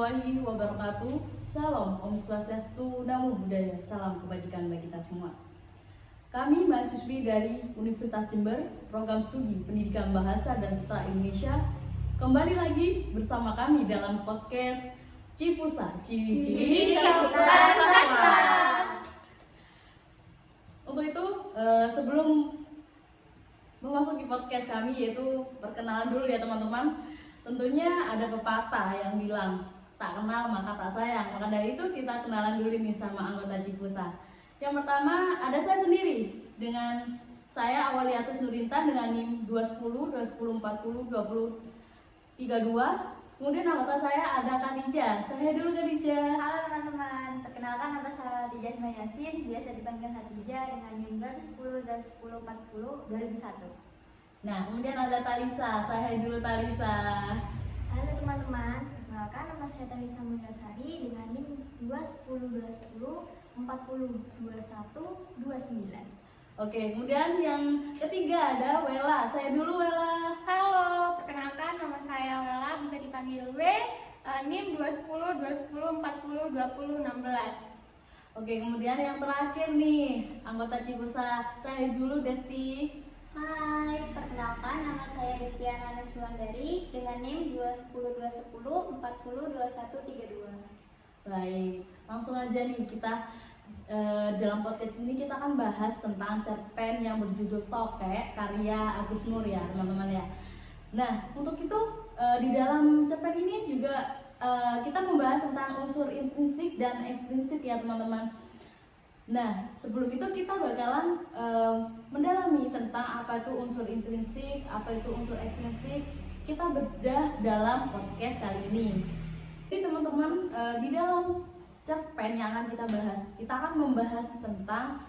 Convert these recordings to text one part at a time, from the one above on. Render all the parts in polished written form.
warahmatullahi wabarakatuh. Salam Om Swastiastu, Namo Buddhaya. Salam kebajikan bagi kita semua. Kami mahasiswi dari Universitas Jember, Program Studi Pendidikan Bahasa dan Sastra Indonesia, kembali lagi bersama kami dalam podcast Cipusa, Ciwi-ciwi Sastra. Untuk itu, sebelum memasuki podcast kami, yaitu perkenalan dulu ya teman-teman. Tentunya ada pepatah yang bilang tak kenal maka tak sayang. Maka dari itu kita kenalan dulu nih sama anggota Cipusa. Yang pertama ada saya sendiri dengan saya Awaliatus Nurintan dengan NIM 210 210 40 20 32. Kemudian anggota saya ada Khadijah. Saya dulu Khadijah. Halo teman-teman, perkenalkan nama saya Khadijah Ismail Yasin, biasa dipanggil Khadijah dengan NIM 210 210 40 2001. Nah, kemudian ada Talisa. Saya dulu Talisa. Halo teman-teman, perkenalkan nama saya Talisa Mulyasari dengan NIM 210 210 40 21 29. Oke, kemudian yang ketiga ada Wela. Saya dulu Wela. Halo, perkenalkan nama saya Wela, bisa dipanggil W, NIM 210 210 40 20 16. Oke, kemudian yang terakhir nih, anggota Cipusa. Saya dulu Desti. Hai, perkenalkan nama saya Destiana Neswandari dengan NIM 210 210 40 21 32. Baik, langsung aja nih kita dalam podcast ini kita akan bahas tentang cerpen yang berjudul Tokek karya Agus Nur ya teman-teman ya. Nah, untuk itu di dalam cerpen ini juga kita membahas tentang unsur intrinsik dan ekstrinsik ya teman-teman. Nah, sebelum itu kita bakalan mendalami tentang apa itu unsur intrinsik, apa itu unsur ekstrinsik. Kita bedah dalam podcast kali ini. Jadi teman-teman, di dalam cerpen yang akan kita bahas, kita akan membahas tentang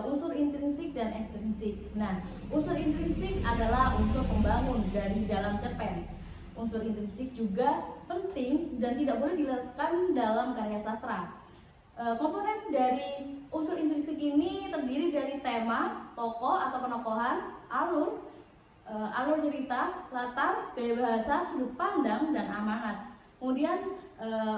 unsur intrinsik dan ekstrinsik. Nah, unsur intrinsik adalah unsur pembangun dari dalam cerpen. Unsur intrinsik juga penting dan tidak boleh dilakukan dalam karya sastra. Komponen dari unsur intrinsik ini terdiri dari tema, tokoh atau penokohan, alur cerita, latar, gaya bahasa, sudut pandang, dan amanat. Kemudian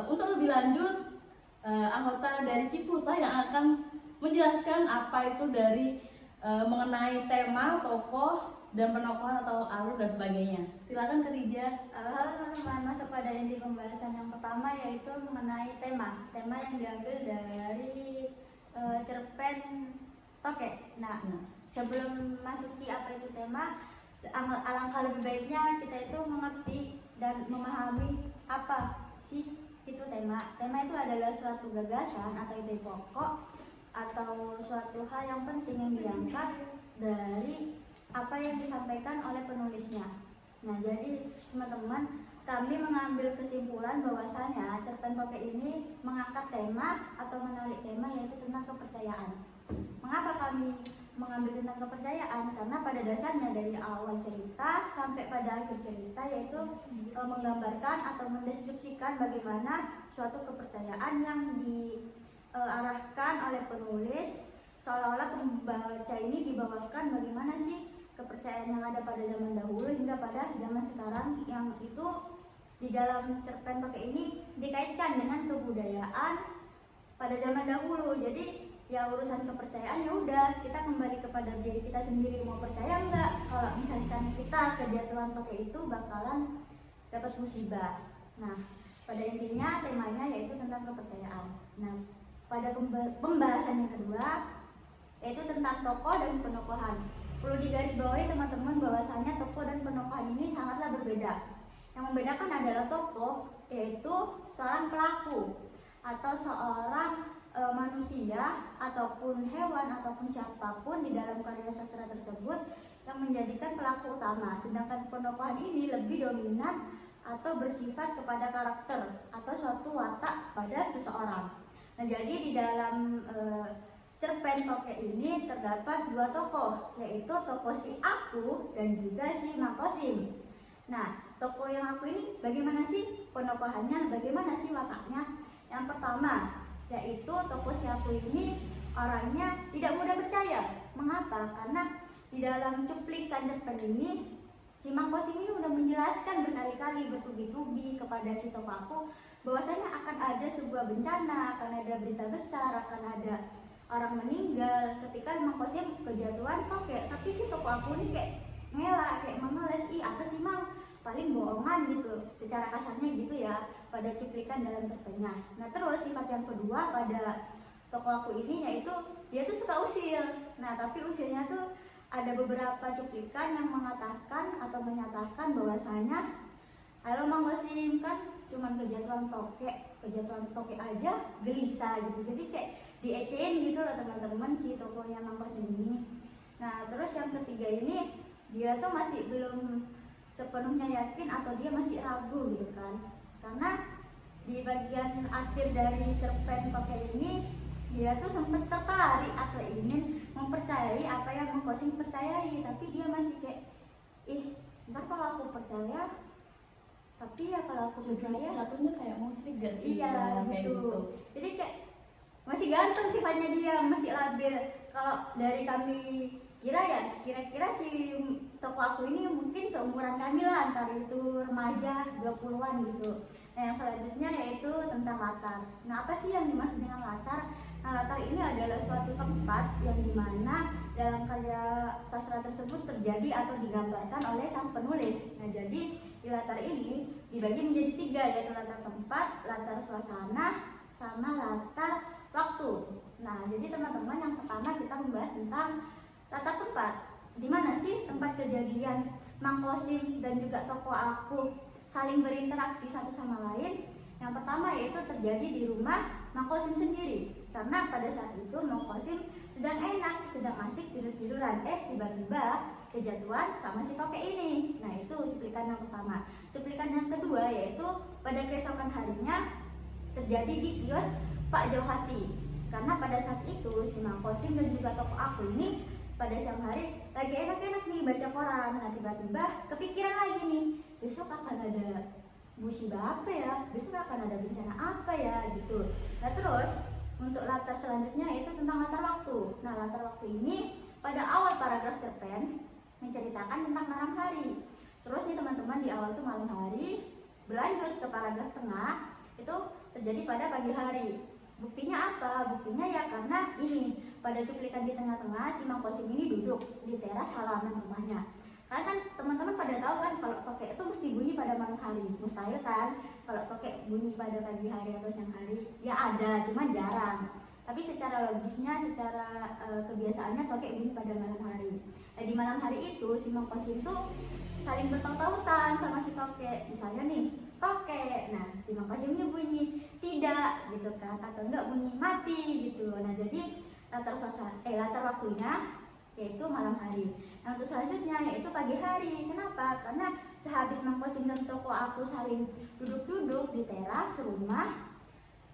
untuk lebih lanjut, anggota dari Cipusa yang akan menjelaskan apa itu dari mengenai tema, tokoh, dan penokohan atau alur dan sebagainya. Silakan Khadijah. Halo teman-teman, masuk pada inti pembahasan yang pertama yaitu mengenai tema. Tema yang diambil dari cerpen Tokek. Nah, sebelum masuki apa itu tema, alangkah lebih baiknya kita itu mengerti dan memahami apa sih itu tema. Tema itu adalah suatu gagasan atau ide pokok atau suatu hal yang penting yang diangkat dari apa yang disampaikan oleh penulisnya. Nah, jadi teman-teman, kami mengambil kesimpulan bahwasanya cerpen Tokek ini mengangkat tema atau menarik tema yaitu tentang kepercayaan. Mengapa kami mengambil tentang kepercayaan? Karena pada dasarnya dari awal cerita sampai pada akhir cerita yaitu menggambarkan atau mendeskripsikan bagaimana suatu kepercayaan yang diarahkan oleh penulis, seolah-olah pembaca ini dibawakan bagaimana sih kepercayaan yang ada pada zaman dahulu hingga pada zaman sekarang, yang itu di dalam cerpen Tokek ini dikaitkan dengan kebudayaan pada zaman dahulu. Jadi ya urusan kepercayaan ya udah kita kembali kepada diri kita sendiri, mau percaya enggak kalau misalkan kita kejatuhan Tokek itu bakalan dapat musibah. Nah, pada intinya temanya yaitu tentang kepercayaan. Nah, pada pembahasan yang kedua yaitu tentang tokoh dan penokohan. Perlu digarisbawahi teman-teman bahwasanya tokoh dan penokohan ini sangatlah berbeda. Yang membedakan adalah tokoh yaitu seorang pelaku atau seorang manusia ataupun hewan ataupun siapapun di dalam karya sastra tersebut yang menjadikan pelaku utama. Sedangkan penokohan ini lebih dominan atau bersifat kepada karakter atau suatu watak pada seseorang. Nah, jadi di dalam cerpen Tokek ini terdapat dua tokoh, yaitu tokoh si Aku dan juga si Makosim. Nah, tokoh yang Aku ini bagaimana sih penokohannya, bagaimana sih wataknya? Yang pertama, yaitu tokoh si Aku ini orangnya tidak mudah percaya. Mengapa? Karena di dalam cuplikan cerpen ini si Makosim ini udah menjelaskan berkali-kali bertubi-tubi kepada si tokoh Aku bahwasanya akan ada sebuah bencana, akan ada berita besar, akan ada orang meninggal ketika Mang Kosim kejatuhan toke. Tapi si toko aku ini kayak ngelak, kayak memeles, ih apa sih Mang, paling bohongan gitu, secara kasarnya gitu ya pada cuplikan dalam cerpennya. Nah terus sifat yang kedua pada toko aku ini yaitu dia tuh suka usil. Nah tapi usilnya tuh ada beberapa cuplikan yang mengatakan atau menyatakan bahwasanya, halo Mang Kosim, kan cuman kejatuhan toke aja gelisah gitu. Jadi kayak diecehin gitu loh teman-teman si tokonya Mang Kosim ini. Nah terus yang ketiga ini dia tuh masih belum sepenuhnya yakin atau dia masih ragu gitu kan, karena di bagian akhir dari cerpen toke ini dia tuh sempat tertarik atau ingin mempercayai apa yang Mang Kosim percayai, tapi dia masih kayak, ih ntar kalau aku percaya, tapi ya kalau aku percaya Jatuhnya kayak musik gak sih? iya Ya, kayak gitu. Jadi kayak masih ganteng sifatnya dia, masih labil. Kalau dari kami kira-kira si toko aku ini mungkin seumuran kami lah, antara itu remaja 20-an gitu. Nah yang selanjutnya yaitu tentang latar. Nah apa sih yang dimaksud dengan latar? Nah latar ini adalah suatu tempat yang dimana dalam karya sastra tersebut terjadi atau digambarkan oleh sang penulis. Nah jadi di latar ini dibagi menjadi 3, yaitu latar tempat, latar suasana, sama latar waktu. Nah jadi teman-teman, yang pertama kita membahas tentang latar tempat. Di mana sih tempat kejadian Mang Kosim dan juga toko aku saling berinteraksi satu sama lain? Yang pertama yaitu terjadi di rumah Mang Kosim sendiri. Karena pada saat itu Mang Kosim sedang enak, sedang asik tidur-tiduran. Tiba-tiba kejatuhan sama si toke ini. Nah itu cuplikan yang pertama. Cuplikan yang kedua yaitu pada keesokan harinya terjadi di kios Pak Jauhati. Karena pada saat itu si Mang Kosim dan juga toko aku ini pada siang hari lagi enak-enak nih baca koran. Nah tiba-tiba kepikiran lagi nih, besok akan ada musibah apa ya, besok akan ada bencana apa ya gitu. Nah terus untuk latar selanjutnya itu tentang latar waktu. Nah latar waktu ini pada awal paragraf cerpen menceritakan tentang malam hari. Terus nih teman-teman, di awal tuh malam hari, berlanjut ke paragraf tengah itu terjadi pada pagi hari. Buktinya apa? Buktinya ya karena ini pada cuplikan di tengah-tengah si Mang Kosim ini duduk di teras halaman rumahnya. Karena kan teman-teman pada tahu kan kalau toke itu mesti bunyi pada malam hari. Mustahil kan kalau toke bunyi pada pagi hari atau siang hari. Ya ada, cuman jarang. Tapi secara logisnya, secara kebiasaannya toke bunyi pada malam hari. Nah di malam hari itu si Mang Kosim tuh saling bertaut-tautan sama si toke. Misalnya nih, toke, nah si Mang Kosimnya bunyi tidak gitu kan, atau enggak bunyi mati gitu. Nah jadi latar waktunya yaitu malam hari. Nah untuk selanjutnya yaitu pagi hari. Kenapa? Karena sehabis Mang Kosim dan toko aku saling duduk-duduk di teras rumah,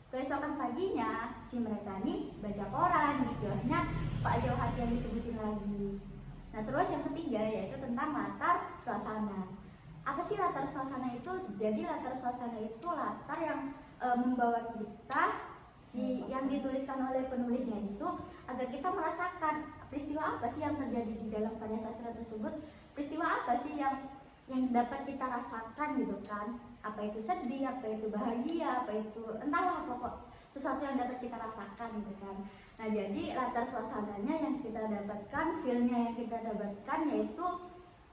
keesokan paginya si mereka nih baca koran di kiosnya Pak Jauhati yang disebutin lagi. Nah terus yang ketiga yaitu tentang latar suasana. Apa sih latar suasana itu? Jadi latar suasana itu latar yang membawa kita yang dituliskan oleh penulisnya itu agar kita merasakan peristiwa apa sih yang terjadi di dalam karya sastra tersebut, peristiwa apa sih yang dapat kita rasakan gitu kan, apa itu sedih, apa itu bahagia, apa itu entahlah, pokok sesuatu yang dapat kita rasakan gitu kan. Nah jadi latar suasananya yang kita dapatkan, feel-nya yang kita dapatkan yaitu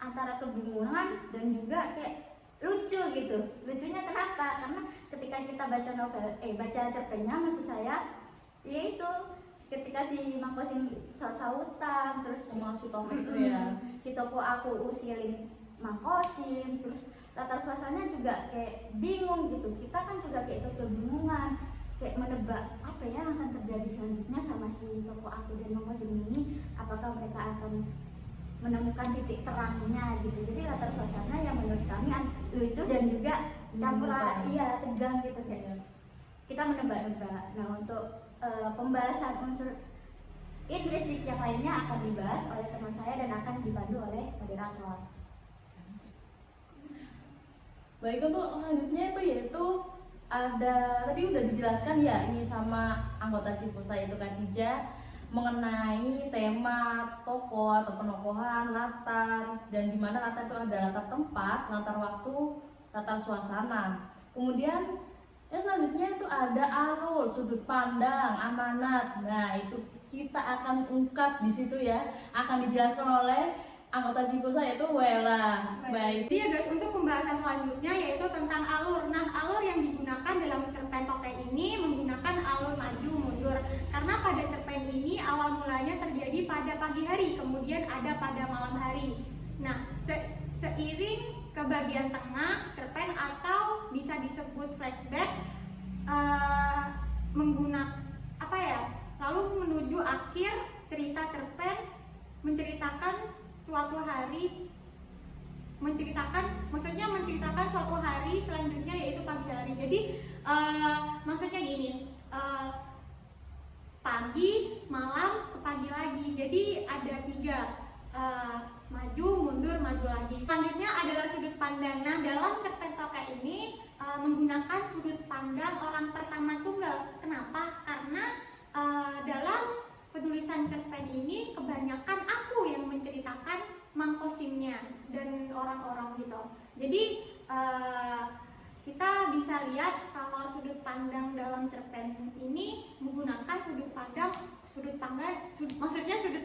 antara kebingungan dan juga kayak lucu gitu. Lucunya kenapa? Karena ketika kita baca cerpennya, maksud saya yaitu ketika si Mang Kosim saut-sautan terus Sama si toke itu ya. si toko aku usilin Mang Kosim, terus latar suasananya juga kayak bingung gitu. Kita kan juga kayak kebingungan, kayak menebak apa ya yang akan terjadi selanjutnya sama si toko aku dan Mang Kosim ini, apakah mereka akan menemukan titik terangnya gitu. Jadi latar suasana yang menurut kami lucu dan juga campur tegang gitu kayak kita menebak-nebak. Nah untuk pembahasan unsur Inggris yang lainnya akan dibahas oleh teman saya dan akan dipandu oleh moderator. Baik, untuk selanjutnya itu yaitu ada tadi udah dijelaskan ya ini sama anggota Cipusa yaitu Khadijah mengenai tema tokoh atau penokohan, latar, dan di mana latar itu ada latar tempat, latar waktu, latar suasana. Kemudian Yang selanjutnya itu ada alur, sudut pandang, amanat. Nah, itu kita akan ungkap di situ ya, akan dijelaskan oleh anggota Cipusa yaitu Wela. Baik. Jadi ya guys, untuk pembahasan selanjutnya yaitu tentang alur. Nah, alur yang digunakan dalam cerpen tokek ini menggunakan alur maju mundur. Karena pada cerpen ini awal mulanya terjadi pada pagi hari, kemudian ada pada malam hari. Nah, seiring ke bagian tengah cerpen atau bisa disebut flashback menggunakan apa ya? Lalu menuju akhir cerita cerpen menceritakan suatu hari, menceritakan suatu hari selanjutnya yaitu pagi hari. Jadi maksudnya gini, pagi, malam, ke pagi lagi. Jadi ada 3, maju, mundur, maju lagi. Selanjutnya adalah sudut pandang. Nah, dalam cerpen tokek ini menggunakan sudut pandang orang pertama tunggal. Kenapa? Karena dalam penulisan cerpen ini kebanyakan aku yang menceritakan mangkosimnya dan orang-orang gitu. Jadi kita bisa lihat kalau sudut pandang dalam cerpen ini menggunakan sudut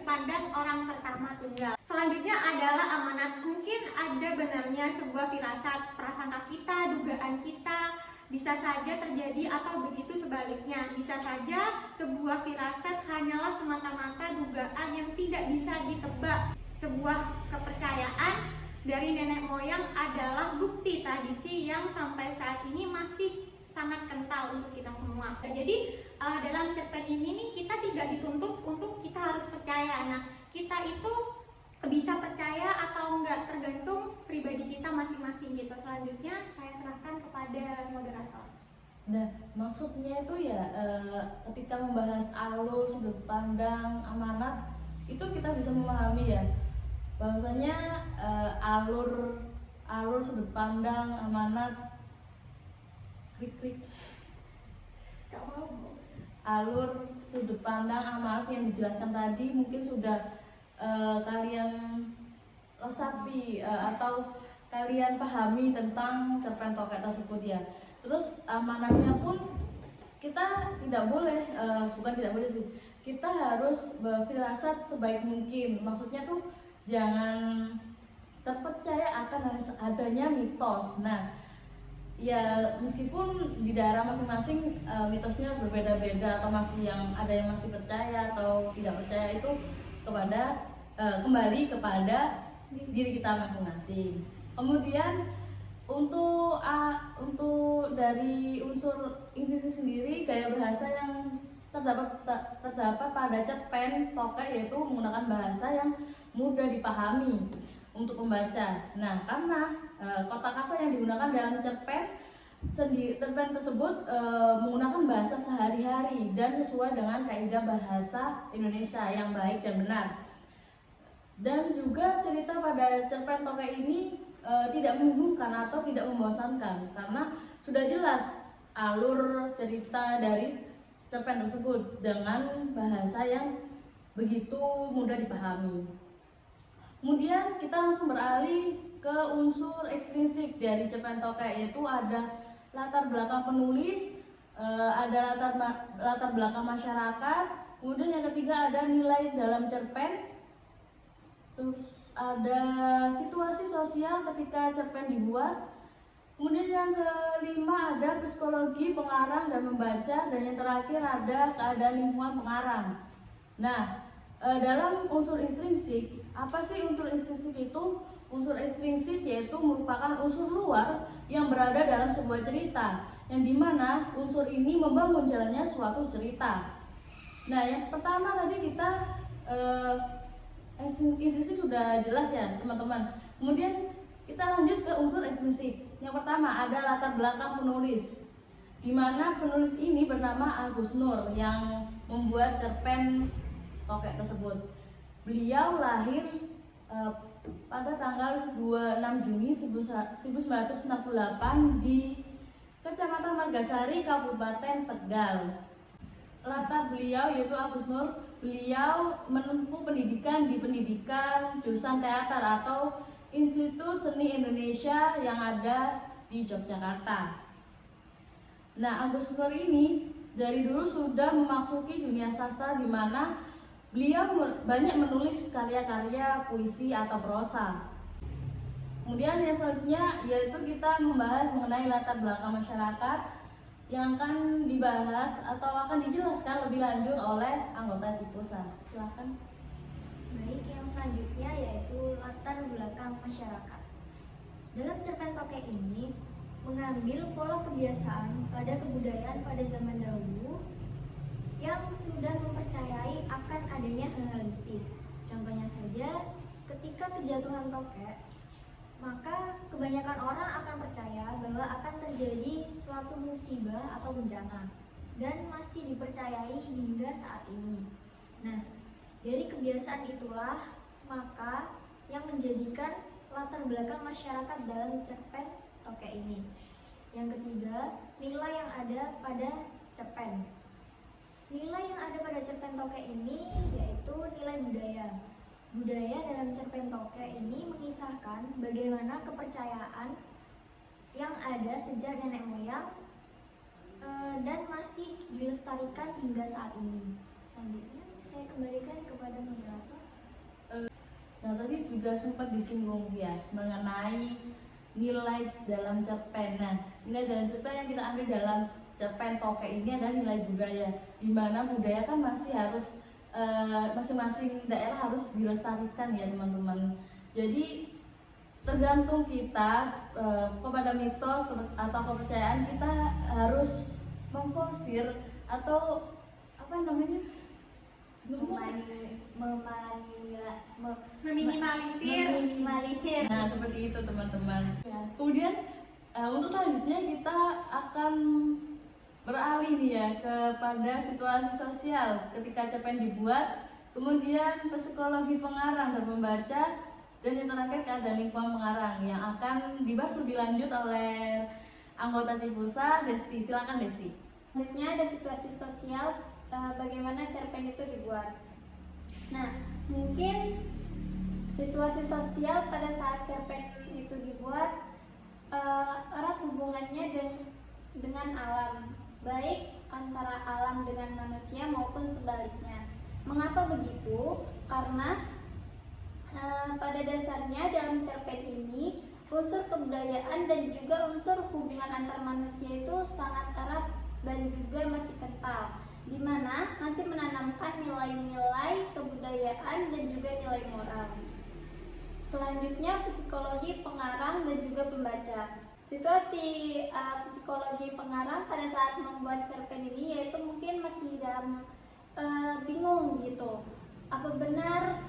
pandang orang pertama tunggal. Selanjutnya adalah amanat. Mungkin ada benarnya sebuah firasat, prasangka kita, dugaan kita, bisa saja terjadi atau begitu sebaliknya. Bisa saja sebuah firasat hanyalah semata-mata dugaan yang tidak bisa ditebak. Sebuah kepercayaan dari nenek moyang adalah bukti tradisi yang sampai saat ini masih sangat kental untuk kita semua. Jadi dalam cerpen ini nih, kita tidak dituntut untuk kita harus percaya. Nah, kita itu bisa percaya atau enggak tergantung pribadi kita masing-masing gitu. Selanjutnya saya serahkan kepada moderator. Nah, maksudnya itu ya ketika membahas alur, sudut pandang, amanat, itu kita bisa memahami ya bahwasanya alur, sudut pandang, amanat, alur, sudut pandang, amanat yang dijelaskan tadi mungkin sudah kalian resapi atau kalian pahami tentang cerpen tokek tersebut ya. Terus amanatnya pun kita tidak boleh, bukan tidak boleh sih, kita harus berfirasat sebaik mungkin. Maksudnya tuh jangan terpercaya akan adanya mitos. Nah, ya meskipun di daerah masing-masing mitosnya berbeda-beda atau masih ada yang masih percaya atau tidak percaya, itu kembali kepada diri kita masing-masing. Kemudian untuk dari unsur intuisi sendiri, gaya bahasa yang terdapat pada cerpen tokek yaitu menggunakan bahasa yang mudah dipahami untuk pembaca. Nah, karena kotakasa yang digunakan dalam cerpen tersebut menggunakan bahasa sehari-hari dan sesuai dengan kaidah bahasa Indonesia yang baik dan benar. Dan juga cerita pada cerpen tokek ini tidak membingungkan atau tidak membosankan karena sudah jelas alur cerita dari cerpen tersebut dengan bahasa yang begitu mudah dipahami. Kemudian kita langsung beralih ke unsur ekstrinsik dari cerpen tokek, yaitu ada latar belakang penulis, ada latar belakang masyarakat, kemudian yang ketiga ada nilai dalam cerpen, terus ada situasi sosial ketika cerpen dibuat, kemudian yang kelima ada psikologi pengarang dan membaca, dan yang terakhir ada keadaan lingkungan pengarang. Nah, dalam unsur intrinsik, apa sih unsur intrinsik itu? Unsur ekstrinsik yaitu merupakan unsur luar yang berada dalam sebuah cerita, yang dimana unsur ini membangun jalannya suatu cerita. Nah, yang pertama tadi kita intrinsik sudah jelas ya teman-teman. Kemudian kita lanjut ke unsur ekstrinsik. Yang pertama ada latar belakang penulis, dimana penulis ini bernama Agus Nur yang membuat cerpen tokek tersebut. Beliau lahir pada tanggal 26 Juni 1968 di Kecamatan Margasari, Kabupaten Tegal. Latar beliau yaitu Agus Nur, beliau menempuh pendidikan di pendidikan jurusan teater atau Institut Seni Indonesia yang ada di Yogyakarta. Nah, Agus Nur ini dari dulu sudah memasuki dunia sastra di mana beliau banyak menulis karya-karya puisi atau prosa. Kemudian yang selanjutnya yaitu kita membahas mengenai latar belakang masyarakat yang akan dibahas atau akan dijelaskan lebih lanjut oleh anggota Cipusa. Silakan. Baik, yang selanjutnya yaitu latar belakang masyarakat. Dalam cerpen tokek ini mengambil pola kebiasaan pada kebudayaan pada zaman dahulu yang sudah mempercayai akan adanya hal mistis. Contohnya saja, ketika kejatuhan tokek, maka kebanyakan orang akan percaya bahwa akan terjadi suatu musibah atau bencana dan masih dipercayai hingga saat ini. Nah, dari kebiasaan itulah maka yang menjadikan latar belakang masyarakat dalam cerpen tokek ini. Yang ketiga, nilai yang ada pada cerpen. Nilai yang ada pada cerpen tokek ini yaitu nilai budaya. Budaya dalam cerpen tokek ini mengisahkan bagaimana kepercayaan yang ada sejak nenek moyang dan masih dilestarikan hingga saat ini. Selanjutnya saya kembalikan kepada moderator. Nah, tadi juga sempat disinggung ya mengenai nilai dalam cerpen. Nah, nilai dalam cerpen yang kita ambil dalam cerpen tokek ini adalah nilai budaya, di mana budaya kan masih harus masing-masing daerah harus dilestarikan ya teman-teman. Jadi tergantung kita kepada mitos atau kepercayaan kita harus memforsir atau apa namanya Meminimalisir. Nah, seperti itu teman-teman. Kemudian untuk selanjutnya kita akan beralih nih ya kepada situasi sosial ketika cerpen dibuat, kemudian psikologi pengarang dan pembaca, dan yang terakhir keadaan lingkungan pengarang yang akan dibahas lebih lanjut oleh anggota Cipusa, Desti. Silakan Desti. Selanjutnya ada situasi sosial, bagaimana cerpen itu dibuat. Nah, mungkin situasi sosial pada saat cerpen itu dibuat erat hubungannya dengan alam, baik antara alam dengan manusia maupun sebaliknya. Mengapa begitu? Karena pada dasarnya dalam cerpen ini unsur kebudayaan dan juga unsur hubungan antar manusia itu sangat erat dan juga masih kental, di mana masih menanamkan nilai-nilai kebudayaan dan juga nilai moral. Selanjutnya psikologi pengarang dan juga pembaca. Situasi psikologi pengarang pada saat membuat cerpen ini yaitu mungkin masih dalam bingung gitu. Apa benar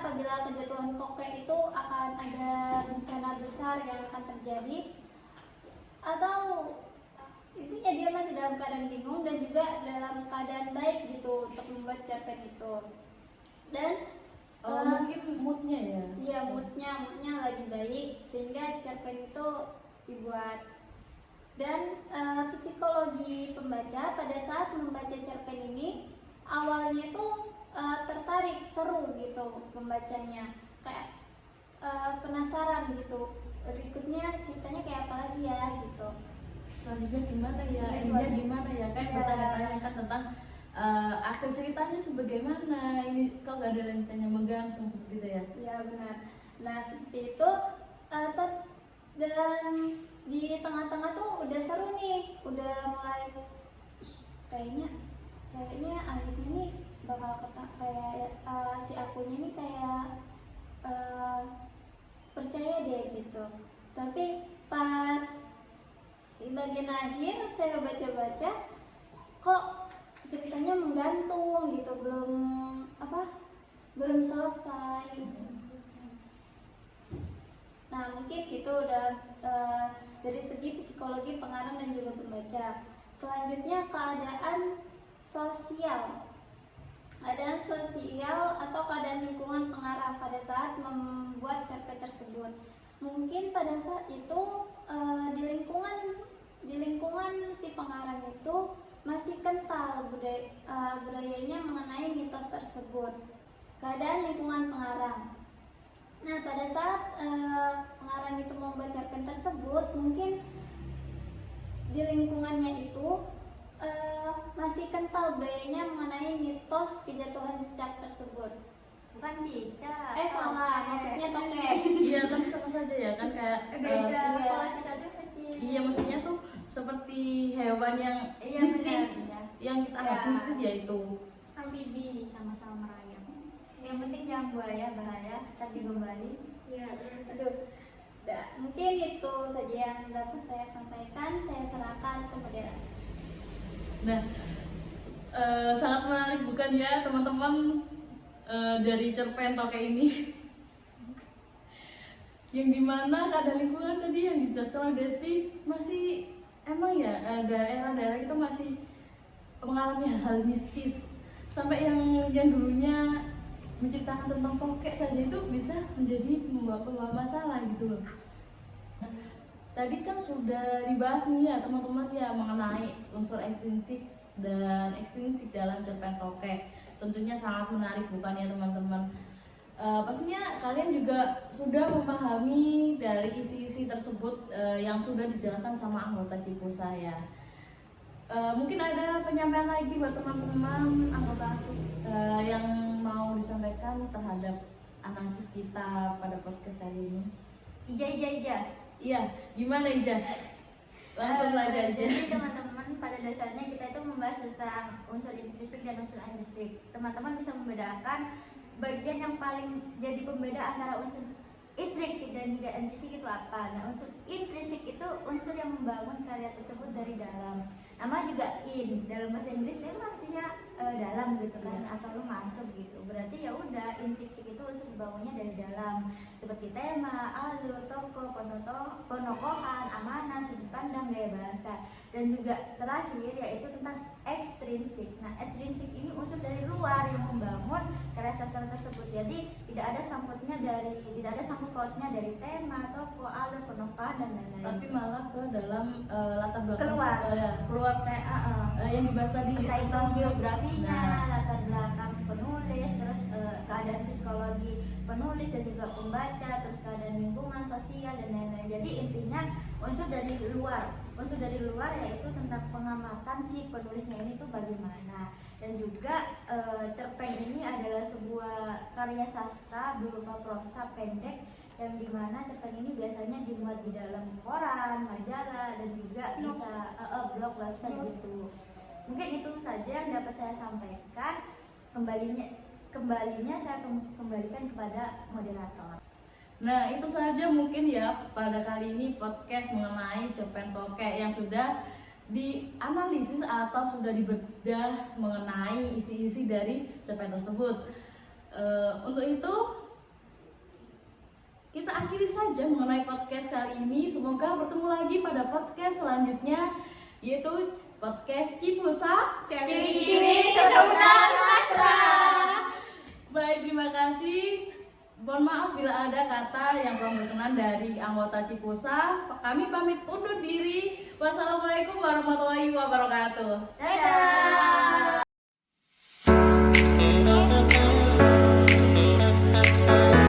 apabila kejatuhan tokek itu akan ada bencana besar yang akan terjadi, atau intinya dia masih dalam keadaan bingung dan juga dalam keadaan baik gitu untuk membuat cerpen itu. Dan mungkin moodnya ya. Iya, moodnya lagi baik sehingga cerpen itu dibuat. Dan psikologi pembaca pada saat membaca cerpen ini awalnya itu tertarik, seru gitu membacanya, kayak penasaran gitu berikutnya ceritanya kayak apa lagi ya gitu. Selanjutnya gimana ya, endingnya gimana ya, kan bertanya-tanya kan tentang akhir ceritanya sebagaimana, ini kok gak ada lanjutannya, menggantung seperti itu ya. Iya benar. Nah seperti itu, dan di tengah-tengah tuh udah seru nih, udah mulai kayaknya akhirnya nih bakal kayak si akunya nih kayak percaya deh gitu. Tapi pas di bagian akhir saya baca-baca kok ceritanya menggantung gitu, belum selesai. Nah mungkin itu udah dari segi psikologi pengarang dan juga pembaca. Selanjutnya keadaan sosial atau keadaan lingkungan pengarang pada saat membuat cerpen tersebut. Mungkin pada saat itu di lingkungan si pengarang itu masih kental budayanya mengenai mitos tersebut. Keadaan lingkungan pengarang. Nah pada saat pengarang itu membuat cerpen tersebut, mungkin di lingkungannya itu masih kental budayanya mengenai mitos kejatuhan cicak tersebut. Bukan cicak. Salah, maksudnya tokek. Iya, tapi sama saja ya kan kayak Beda. iya. Kalau cicak itu kecil. iya maksudnya tuh seperti hewan yang Iya, mistis benar. yang kita Iya. anggap mistis yaitu Amfibi sama-sama merayap. Yang penting jangan buaya, bahaya, tadi kembali. Ya, Aduh. Mungkin itu saja yang dapat saya sampaikan. Saya serahkan ke moderator. nah sangat menarik bukan ya teman-teman dari cerpen tokek ini yang dimana keadaan lingkungan tadi yang dijelaskan oleh Desti masih emang ya daerah-daerah itu masih mengalami hal-hal mistis sampai yang dulunya menceritakan tentang tokek saja itu bisa menjadi pembawa masalah gitu loh. Tadi kan sudah dibahas nih ya teman-teman ya mengenai unsur intrinsik dan ekstrinsik dalam cerpen tokek. Tentunya sangat menarik bukan ya teman-teman? Pastinya kalian juga sudah memahami dari isi-isi tersebut yang sudah dijelaskan sama anggota Cipusa ya. Mungkin ada penyampaian lagi buat teman-teman anggota yang mau disampaikan terhadap analisis kita pada podcast kali ini. Ija. Iya, gimana Ija? Langsung aja aja. Jadi teman-teman pada dasarnya kita itu membahas tentang unsur intrinsik dan unsur ekstrinsik. Teman-teman bisa membedakan bagian yang paling jadi pembeda antara unsur intrinsik dan juga ekstrinsik itu apa? Nah, unsur intrinsik itu unsur yang membangun karya tersebut dari dalam. Nama juga dalam bahasa Inggris itu artinya dalam gitu kan, atau lu masuk gitu. Berarti ya udah intrinsik itu unsur dibangunnya dari dalam, seperti tema, alur, tokoh, penokohan, amanah, sudut pandang, gaya bahasa. Dan juga terakhir yaitu tentang ekstrinsik. Nah, ekstrinsik ini unsur dari luar yang membangun karya sastra tersebut. Jadi tidak ada sangkut pautnya dari tema, tokoh, alur, penokohan dan lain-lain. Tapi malah ke dalam latar belakang Keluar. kayak yang dibahas tadi Entah itu biografinya, Nah. latar belakang penulis, terus keadaan psikologi penulis dan juga pembaca, terus keadaan lingkungan sosial dan lain-lain. Jadi intinya unsur dari luar yaitu tentang pengamatan si penulisnya ini tuh bagaimana. Dan juga cerpen ini adalah sebuah karya sastra berupa prosa pendek yang dimana cerpen ini biasanya dimuat di dalam koran, majalah, dan juga bisa blog, website gitu. Mungkin itu saja yang dapat saya sampaikan. Kembalinya saya kembalikan kepada moderator. Nah, itu saja mungkin ya pada kali ini podcast mengenai cerpen tokek yang sudah dianalisis atau sudah dibedah mengenai isi-isi dari cerpen tersebut. Untuk itu kita akhiri saja mengenai podcast kali ini. Semoga bertemu lagi pada podcast selanjutnya, yaitu podcast Cipusa Ciri-ciri seputar sastra. Baik, terima kasih. Mohon maaf bila ada kata yang kurang berkenan dari anggota Cipusa. Kami pamit undur diri. Wassalamualaikum warahmatullahi wabarakatuh. Dadah.